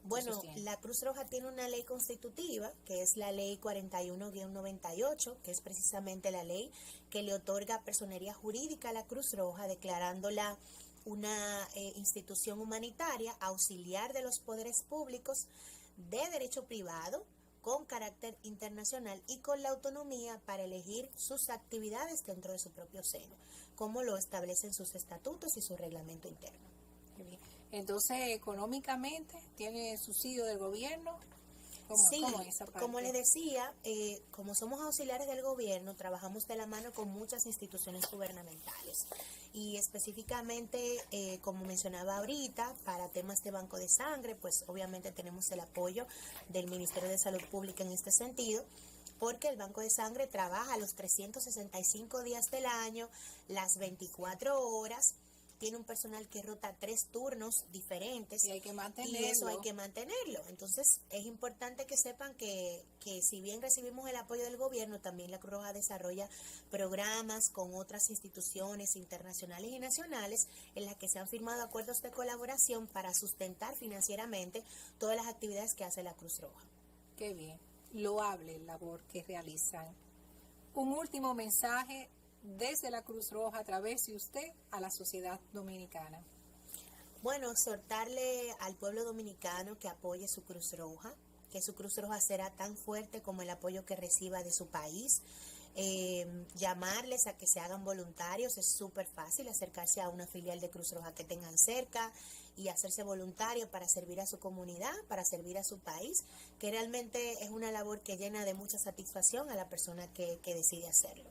Bueno, la Cruz Roja tiene una ley constitutiva, que es la ley 41-98, que es precisamente la ley que le otorga personería jurídica a la Cruz Roja, declarándola una institución humanitaria auxiliar de los poderes públicos de derecho privado, con carácter internacional y con la autonomía para elegir sus actividades dentro de su propio seno, como lo establecen sus estatutos y su reglamento interno. Entonces, económicamente, ¿tiene subsidio del gobierno? Sí, ¿Cómo esa parte? Como les decía, como somos auxiliares del gobierno, trabajamos de la mano con muchas instituciones gubernamentales y específicamente, como mencionaba ahorita, para temas de banco de sangre, pues obviamente tenemos el apoyo del Ministerio de Salud Pública en este sentido, porque el Banco de Sangre trabaja los 365 días del año, las 24 horas, tiene un personal que rota 3 turnos diferentes y hay que mantenerlo. Y eso hay que mantenerlo. Entonces es importante que sepan que si bien recibimos el apoyo del gobierno, también la Cruz Roja desarrolla programas con otras instituciones internacionales y nacionales en las que se han firmado acuerdos de colaboración para sustentar financieramente todas las actividades que hace la Cruz Roja. Qué bien, loable labor que realizan. Un último mensaje desde la Cruz Roja a través de usted a la sociedad dominicana. Bueno, exhortarle al pueblo dominicano que apoye su Cruz Roja, que su Cruz Roja será tan fuerte como el apoyo que reciba de su país. Llamarles a que se hagan voluntarios, es súper fácil acercarse a una filial de Cruz Roja que tengan cerca y hacerse voluntario para servir a su comunidad, para servir a su país, que realmente es una labor que llena de mucha satisfacción a la persona que decide hacerlo.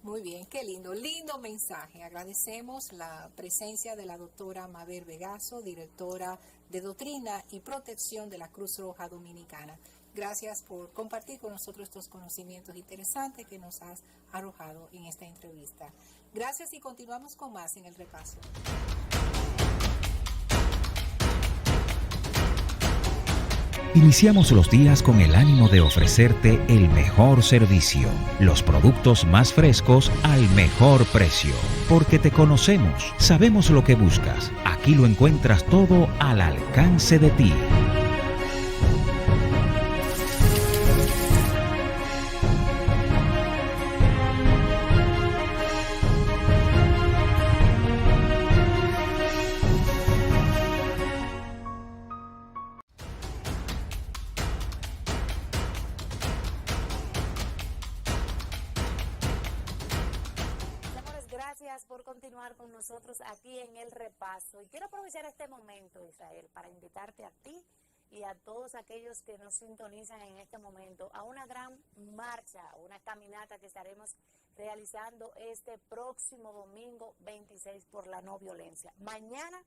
Muy bien, qué lindo mensaje. Agradecemos la presencia de la doctora Mabel Vegaso, directora de Doctrina y Protección de la Cruz Roja Dominicana. Gracias por compartir con nosotros estos conocimientos interesantes que nos has arrojado en esta entrevista. Gracias y continuamos con más en el repaso. Iniciamos los días con el ánimo de ofrecerte el mejor servicio, los productos más frescos al mejor precio. Porque te conocemos, sabemos lo que buscas. Aquí lo encuentras todo al alcance de ti. Por continuar con nosotros aquí en El Repaso. Y quiero aprovechar este momento, Israel, para invitarte a ti y a todos aquellos que nos sintonizan en este momento a una gran marcha, una caminata que estaremos realizando este próximo domingo 26 por la no violencia. Mañana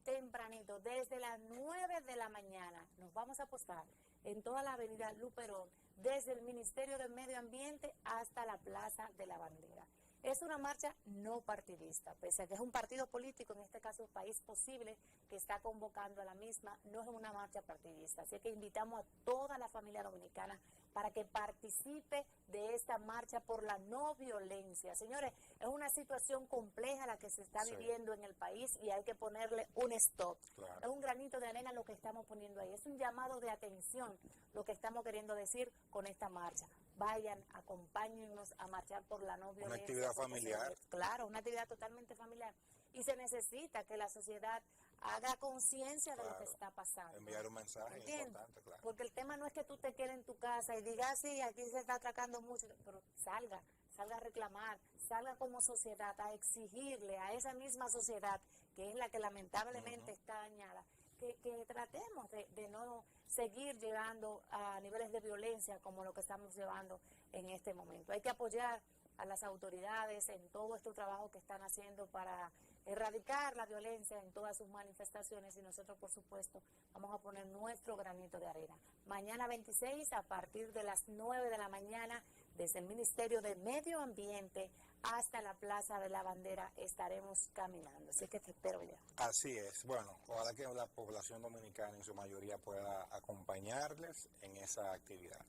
tempranito, desde las 9 de la mañana, nos vamos a postar en toda la avenida Luperón, desde el Ministerio de Medio Ambiente hasta la Plaza de la Bandera. Es una marcha no partidista, pese a que es un partido político, en este caso País Posible, que está convocando a la misma, no es una marcha partidista. Así que invitamos a toda la familia dominicana para que participe de esta marcha por la no violencia. Señores, es una situación compleja la que se está viviendo en el país y hay que ponerle un stop. Claro. Es un granito de arena lo que estamos poniendo ahí, es un llamado de atención lo que estamos queriendo decir con esta marcha. Vayan, acompáñennos a marchar por la no violencia. Una actividad familiar. Claro, una actividad totalmente familiar. Y se necesita que la sociedad haga conciencia de lo que está pasando. Enviar un mensaje importante, claro. Porque el tema no es que tú te quedes en tu casa y digas, sí, aquí se está atracando mucho, pero salga a reclamar, salga como sociedad a exigirle a esa misma sociedad, que es la que lamentablemente está dañada, que tratemos de no seguir llegando a niveles de violencia como lo que estamos llevando en este momento. Hay que apoyar a las autoridades en todo este trabajo que están haciendo para erradicar la violencia en todas sus manifestaciones y nosotros, por supuesto, vamos a poner nuestro granito de arena. Mañana 26, a partir de las 9 de la mañana, desde el Ministerio de Medio Ambiente hasta la Plaza de la Bandera estaremos caminando. Así que te espero ya. Así es. Bueno, ojalá que la población dominicana en su mayoría pueda acompañarles en esa actividad.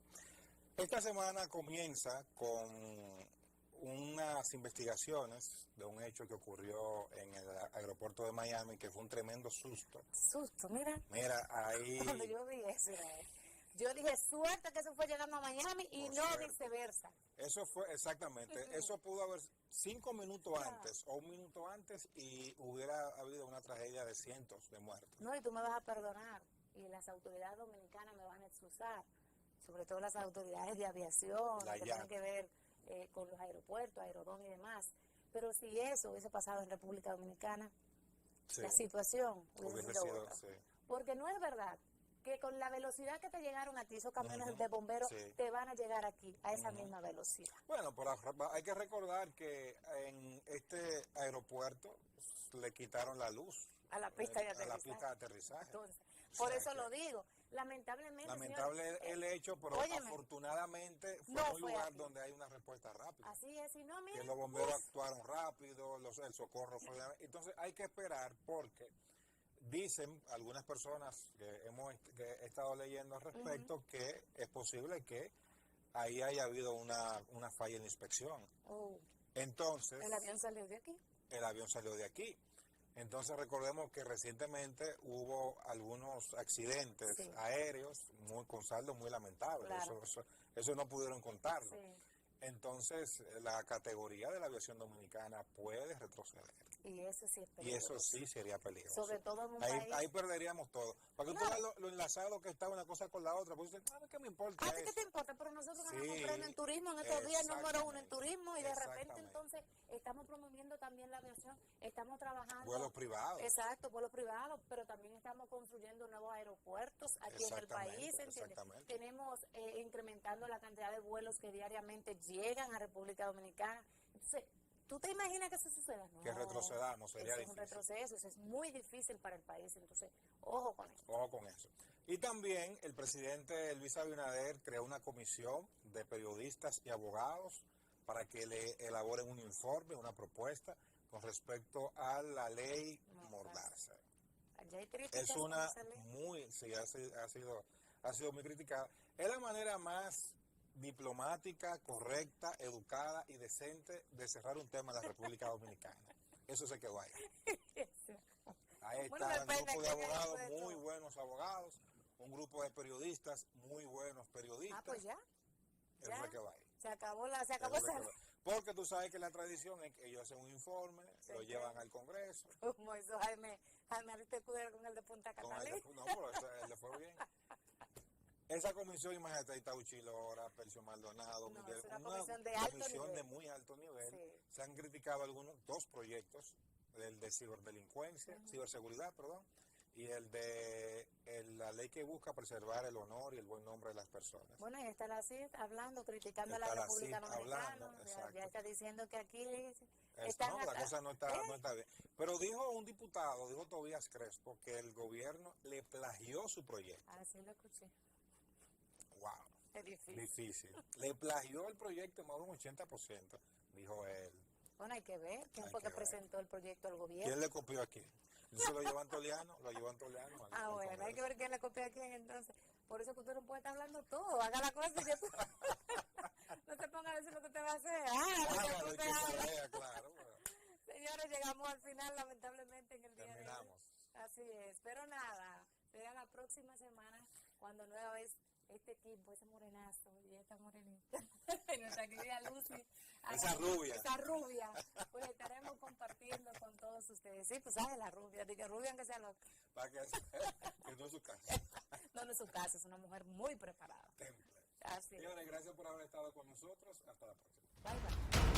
Esta semana comienza con unas investigaciones de un hecho que ocurrió en el aeropuerto de Miami, que fue un tremendo susto. Susto, mira. Mira, ahí... Cuando yo vi eso, yo dije, suerte que eso fue llegando a Miami y no viceversa. Eso fue, exactamente, eso pudo haber 5 minutos antes o 1 minuto antes y hubiera habido una tragedia de cientos de muertos. No, y tú me vas a perdonar y las autoridades dominicanas me van a excusar, sobre todo las autoridades de aviación, que tienen que ver con los aeropuertos, Aerodón y demás. Pero si eso hubiese pasado en República Dominicana, la situación hubiese sido otra. Sí. Porque no es verdad que con la velocidad que te llegaron a ti, esos camiones de bomberos te van a llegar aquí a esa misma velocidad. Bueno, pero hay que recordar que en este aeropuerto le quitaron la luz a la pista de aterrizaje. A la pista de aterrizaje. Entonces, por eso lo digo. Lamentablemente, lamentable el hecho, pero afortunadamente fue un lugar donde hay una respuesta rápida. Así es, y no, mira, que los bomberos actuaron rápido, el socorro fue... Entonces hay que esperar porque dicen algunas personas que he estado leyendo al respecto que es posible que ahí haya habido una falla en la inspección. Entonces... ¿El avión salió de aquí? El avión salió de aquí. Entonces recordemos que recientemente hubo algunos accidentes aéreos con saldos muy lamentables. Claro. Eso no pudieron contarlo. Entonces la categoría de la aviación dominicana puede retroceder. Y eso sí es peligroso. Y eso sí sería peligroso. Sobre todo en un país... Ahí perderíamos todo. Para que tú veas lo enlazado que está una cosa con la otra. Pues dices, ¿qué me importa ¿qué te importa? Pero nosotros ganamos un premio en turismo en estos días, número 1 en turismo, y de repente entonces estamos promoviendo también la aviación, estamos trabajando... Vuelos privados. Exacto, vuelos privados, pero también estamos construyendo nuevos aeropuertos aquí en el país, ¿entiendes? Tenemos incrementando la cantidad de vuelos que diariamente llegan a República Dominicana. Entonces, ¿tú te imaginas que eso suceda? No, que retrocedamos, sería difícil. Es un retroceso, eso es muy difícil para el país, entonces, ojo con eso. Ojo con eso. Y también el presidente Luis Abinader creó una comisión de periodistas y abogados para que le elaboren un informe, una propuesta con respecto a la ley Mordaza. Es una muy, sí, ha sido muy criticada. Es la manera más diplomática, correcta, educada y decente de cerrar un tema en la República Dominicana. Eso se quedó ahí. Ahí está un grupo de abogados, muy buenos abogados, un grupo de periodistas, muy buenos periodistas. Pues ya. Eso se quedó ahí. Se acabó esa... Porque tú sabes que la tradición es que ellos hacen un informe, lo llevan al Congreso. Como eso Jaime Aristegui con el de Punta Catalina. No, pero él le fue bien. Esa comisión, imagínate, ahí está Uchilora, Percio Maldonado, Miguel, una comisión de muy alto nivel. Se han criticado dos proyectos, el de ciberseguridad, y el de la ley que busca preservar el honor y el buen nombre de las personas. Bueno, y está la CID hablando, criticando a la República Dominicana, ya está diciendo que aquí la cosa no está bien. Pero dijo Tobías Crespo, que el gobierno le plagió su proyecto. Así lo escuché. Wow. Es difícil. Le plagió el proyecto en más de un 80%, dijo él. Bueno, hay que ver quién fue que presentó el proyecto al gobierno. ¿Quién le copió a quién? Entonces lo llevan Toliano. Bueno, hay que ver quién le copió a quién entonces. Por eso que tú no puedes estar hablando todo. Haga la cosa y yo no te pongas a decir lo que te va a hacer. Claro. Señores, llegamos al final, lamentablemente, en el día de hoy. Así es. Pero nada, será la próxima semana cuando nueva vez este equipo, ese morenazo y esta morenita, nuestra querida Lucy, esa rubia, pues estaremos compartiendo con todos ustedes. Sí, pues sabes la rubia, diga rubia aunque sea loca. Para que no es su casa. No es su casa, es una mujer muy preparada. Temple. Así. Señores, gracias por haber estado con nosotros. Hasta la próxima. Bye.